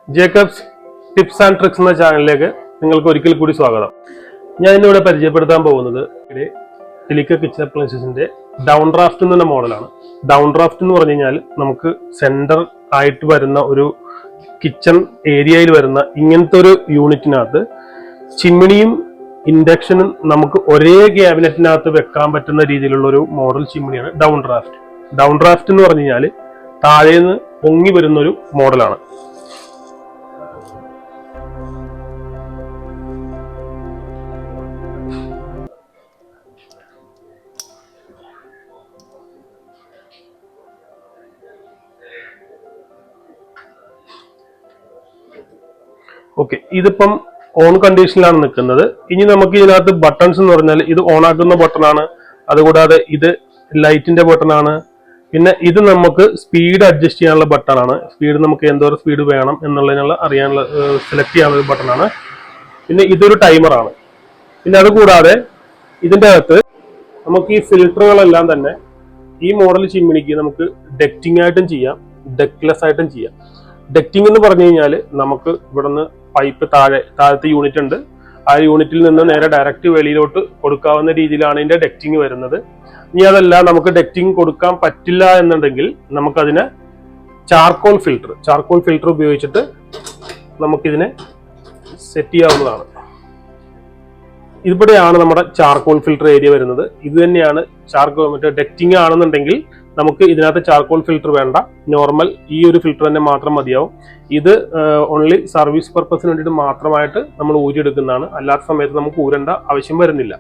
Jacobs tips and tricks എന്ന ചാനലിലേക്ക് നിങ്ങൾക്ക് ഒരിക്കൽ കൂടി സ്വാഗതം. ഞാൻ ഇന്നിവിടെ പരിചയപ്പെടുത്താൻ പോകുന്നത് ടെലിക്ക കിച്ചൺ അപ്ലയൻസസിന്റെ ഡൗൺ ഡ്രാഫ്റ്റ് എന്ന മോഡലാണ്. ഡൗൺ ഡ്രാഫ്റ്റ് എന്ന് പറഞ്ഞു കഴിഞ്ഞാൽ നമുക്ക് സെന്റർ ആയിട്ട് വരുന്ന ഒരു കിച്ചൺ ഏരിയയിൽ വരുന്ന ഇങ്ങനത്തെ ഒരു യൂണിറ്റിനകത്ത് ചിമ്മിണിയും ഇൻഡക്ഷനും നമുക്ക് ഒരേ ക്യാബിനറ്റിനകത്ത് വെക്കാൻ പറ്റുന്ന രീതിയിലുള്ള ഒരു മോഡൽ ചിമ്മിണിയാണ് ഡൗൺ ഡ്രാഫ്റ്റ്. ഡൗൺ ഡ്രാഫ്റ്റ് എന്ന് പറഞ്ഞു കഴിഞ്ഞാൽ താഴേന്ന് പൊങ്ങി വരുന്ന ഒരു മോഡലാണ്. ഓക്കെ, ഇതിപ്പം ഓൺ കണ്ടീഷനിലാണ് നിൽക്കുന്നത്. ഇനി നമുക്ക് ഇതിനകത്ത് ബട്ടൺസ് എന്ന് പറഞ്ഞാൽ ഇത് ഓൺ ആക്കുന്ന ബട്ടണാണ്, അതുകൂടാതെ ഇത് ലൈറ്റിന്റെ ബട്ടണാണ്, പിന്നെ ഇത് നമുക്ക് സ്പീഡ് അഡ്ജസ്റ്റ് ചെയ്യാനുള്ള ബട്ടണാണ്. സ്പീഡ് നമുക്ക് എന്തോരം സ്പീഡ് വേണം എന്നുള്ളതിനുള്ള അറിയാനുള്ള സെലക്ട് ചെയ്യാനുള്ള ഒരു ബട്ടണാണ്. പിന്നെ ഇതൊരു ടൈമറാണ്. പിന്നെ അതുകൂടാതെ ഇതിൻ്റെ അകത്ത് നമുക്ക് ഈ ഫിൽറ്ററുകളെല്ലാം തന്നെ ഈ മോഡൽ ചിമ്മിണിക്ക് നമുക്ക് ഡെക്റ്റിംഗ് ആയിട്ടും ചെയ്യാം, ഡെക്ലെസ് ആയിട്ടും ചെയ്യാം. ഡെക്റ്റിംഗ് എന്ന് പറഞ്ഞു കഴിഞ്ഞാൽ നമുക്ക് ഇവിടുന്ന് പൈപ്പ് താഴത്തെ യൂണിറ്റ് ഉണ്ട്, ആ യൂണിറ്റിൽ നിന്ന് നേരെ ഡയറക്റ്റ് വെളിയിലോട്ട് കൊടുക്കാവുന്ന രീതിയിലാണ് ഇതിന്റെ ഡെക്റ്റിംഗ് വരുന്നത്. ഇനി അതല്ല നമുക്ക് ഡെക്റ്റിംഗ് കൊടുക്കാൻ പറ്റില്ല എന്നുണ്ടെങ്കിൽ നമുക്കതിനെ ചാർക്കോൾ ഫിൽറ്റർ ഉപയോഗിച്ചിട്ട് നമുക്കിതിനെ സെറ്റ് ചെയ്യാവുന്നതാണ്. ഇവിടെയാണ് നമ്മുടെ ചാർക്കോൾ ഫിൽറ്റർ ഏരിയ വരുന്നത്. ഇത് തന്നെയാണ് മറ്റേ ഡെക്റ്റിംഗ് ആണെന്നുണ്ടെങ്കിൽ നമുക്ക് ഇതിനകത്ത് ചാർക്കോൾ ഫിൽറ്റർ വേണ്ട, നോർമൽ ഈ ഒരു ഫിൽറ്റർ തന്നെ മാത്രം മതിയാവും. ഇത് ഓൺലി സർവീസ് പർപ്പസിന് വേണ്ടിയിട്ട് മാത്രമായിട്ട് നമ്മൾ ഊരിയെടുക്കുന്നതാണ്. അല്ലാത്ത സമയത്ത് നമുക്ക് ഊരേണ്ട ആവശ്യം വരുന്നില്ല.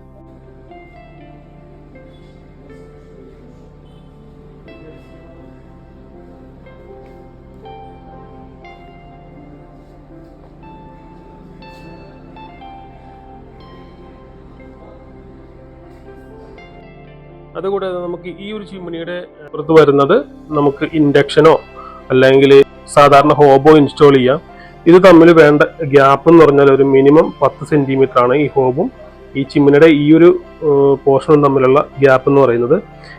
അതുകൂടാതെ നമുക്ക് ഈ ഒരു ചിമ്മിണിയുടെ പുറത്ത് വരുന്നത് നമുക്ക് ഇൻഡക്ഷനോ അല്ലെങ്കിൽ സാധാരണ ഹോബോ ഇൻസ്റ്റാൾ ചെയ്യാം. ഇത് തമ്മിൽ വേണ്ട ഗ്യാപ്പ് എന്ന് പറഞ്ഞാൽ ഒരു മിനിമം 10 സെന്റിമീറ്റർ ആണ് ഈ ഹോബും ഈ ചിമ്മിണിയുടെ ഈ ഒരു പോർഷനും തമ്മിലുള്ള ഗ്യാപ്പ് എന്ന് പറയുന്നത്.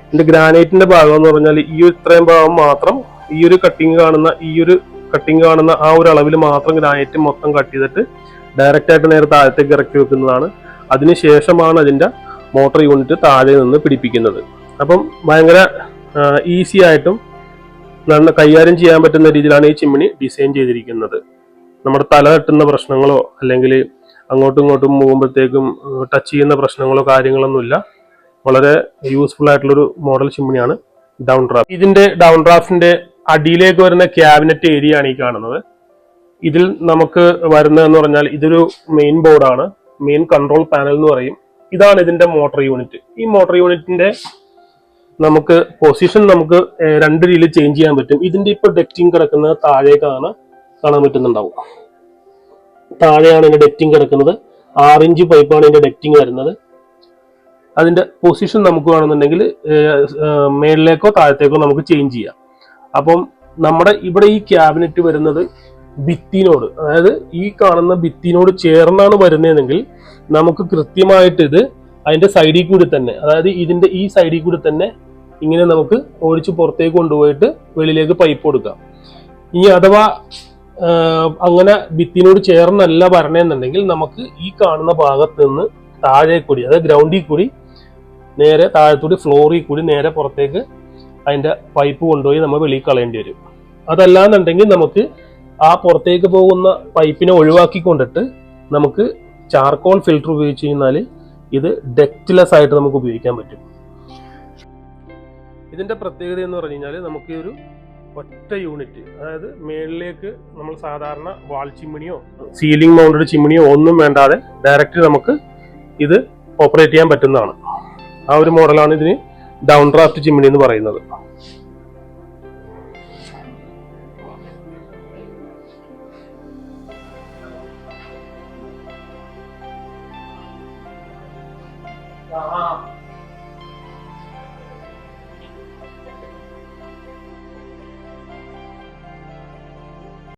ഇതിന്റെ ഗ്രാനൈറ്റിന്റെ ഭാഗം എന്ന് പറഞ്ഞാൽ ഈ ഇത്രയും ഭാഗം മാത്രം ഈ ഒരു കട്ടിങ് കാണുന്ന ആ ഒരു അളവിൽ മാത്രം ഗ്രാനൈറ്റ് മൊത്തം കട്ട് ചെയ്തിട്ട് ഡയറക്റ്റ് ആയിട്ട് നേരെ താഴത്തേക്ക് ഇറക്കി വെക്കുന്നതാണ്. അതിനുശേഷമാണ് അതിന്റെ മോട്ടോർ യൂണിറ്റ് താഴെ നിന്ന് പിടിപ്പിക്കുന്നത്. അപ്പം ഭയങ്കര ഈസി ആയിട്ടും കൈകാര്യം ചെയ്യാൻ പറ്റുന്ന രീതിയിലാണ് ഈ ചിമ്മിണി ഡിസൈൻ ചെയ്തിരിക്കുന്നത്. നമ്മുടെ തല തട്ടുന്ന പ്രശ്നങ്ങളോ അല്ലെങ്കിൽ അങ്ങോട്ടും ഇങ്ങോട്ടും പോകുമ്പോഴത്തേക്കും ടച്ച് ചെയ്യുന്ന പ്രശ്നങ്ങളോ കാര്യങ്ങളൊന്നുമില്ല. വളരെ യൂസ്ഫുൾ ആയിട്ടുള്ളൊരു മോഡൽ ചിമ്മിണിയാണ് ഡൗൺ ഡ്രാഫ്റ്റ്. ഇതിന്റെ ഡൗൺ ഡ്രാഫ്റ്റിന്റെ അടിയിലേക്ക് വരുന്ന ക്യാബിനറ്റ് ഏരിയ ആണ് ഈ കാണുന്നത്. ഇതിൽ നമുക്ക് വരുന്നതെന്ന് പറഞ്ഞാൽ ഇതൊരു മെയിൻ ബോർഡാണ്, മെയിൻ കൺട്രോൾ പാനൽ എന്ന് പറയും. ഇതാണ് ഇതിന്റെ മോട്ടോർ യൂണിറ്റ്. ഈ മോട്ടോർ യൂണിറ്റിന്റെ നമുക്ക് പൊസിഷൻ നമുക്ക് രണ്ട് രീതിയിൽ ചേഞ്ച് ചെയ്യാൻ പറ്റും. ഇതിന്റെ ഇപ്പൊ ഡെക്റ്റിംഗ് കിടക്കുന്നത് താഴേക്കാണ്, കാണാൻ പറ്റുന്നുണ്ടാവും. താഴെയാണ് ഇതിന്റെ ഡെക്റ്റിംഗ് കിടക്കുന്നത്. 6 ഇഞ്ച് പൈപ്പാണ് ഇതിന്റെ ഡെക്റ്റിംഗ് വരുന്നത്. അതിന്റെ പൊസിഷൻ നമുക്ക് വേണമെന്നുണ്ടെങ്കിൽ മേളിലേക്കോ താഴത്തേക്കോ നമുക്ക് ചേഞ്ച് ചെയ്യാം. അപ്പം നമ്മുടെ ഇവിടെ ഈ ക്യാബിനറ്റ് വരുന്നത് ഭിത്തിനോട്, അതായത് ഈ കാണുന്ന ഭിത്തിനോട് ചേർന്നാണ് വരുന്നതെങ്കിൽ നമുക്ക് കൃത്യമായിട്ട് ഇത് അതിന്റെ സൈഡിൽ കൂടി തന്നെ, അതായത് ഇതിന്റെ ഈ സൈഡിൽ കൂടി തന്നെ ഇങ്ങനെ നമുക്ക് ഓടിച്ച് പുറത്തേക്ക് കൊണ്ടുപോയിട്ട് വെളിയിലേക്ക് പൈപ്പ് കൊടുക്കാം. ഇനി അഥവാ അങ്ങനെ ഭിത്തിനോട് ചേർന്നല്ല വരണമെന്നുണ്ടെങ്കിൽ നമുക്ക് ഈ കാണുന്ന ഭാഗത്ത് നിന്ന് താഴെ കൂടി, അതായത് ഗ്രൗണ്ടിൽ കൂടി നേരെ താഴെത്തൂടി ഫ്ലോറിൽ കൂടി നേരെ പുറത്തേക്ക് അതിന്റെ പൈപ്പ് കൊണ്ടുപോയി നമ്മൾ വെളിയിൽ കളയേണ്ടി വരും. അതല്ലാന്നുണ്ടെങ്കിൽ നമുക്ക് ആ പുറത്തേക്ക് പോകുന്ന പൈപ്പിനെ ഒഴിവാക്കിക്കൊണ്ടിട്ട് നമുക്ക് ചാർക്കോൾ ഫിൽറ്റർ ഉപയോഗിച്ച് കഴിഞ്ഞാൽ ഇത് ഡെക്റ്റ്ലെസ് ആയിട്ട് നമുക്ക് ഉപയോഗിക്കാൻ പറ്റും. ഇതിന്റെ പ്രത്യേകത എന്ന് പറഞ്ഞു കഴിഞ്ഞാൽ നമുക്ക് ഒരു ഒറ്റ യൂണിറ്റ്, അതായത് മേളിലേക്ക് നമ്മൾ സാധാരണ വാൾ ചിമ്മിണിയോ സീലിംഗ് മൗണ്ടഡ് ചിമ്മിണിയോ ഒന്നും വേണ്ടാതെ ഡയറക്റ്റ് നമുക്ക് ഇത് ഓപ്പറേറ്റ് ചെയ്യാൻ പറ്റുന്നതാണ്. ആ ഒരു മോഡലാണ് ഇതിന് ഡൗൺ ഡ്രാഫ്റ്റ് ചിമ്മിണി എന്ന് പറയുന്നത്.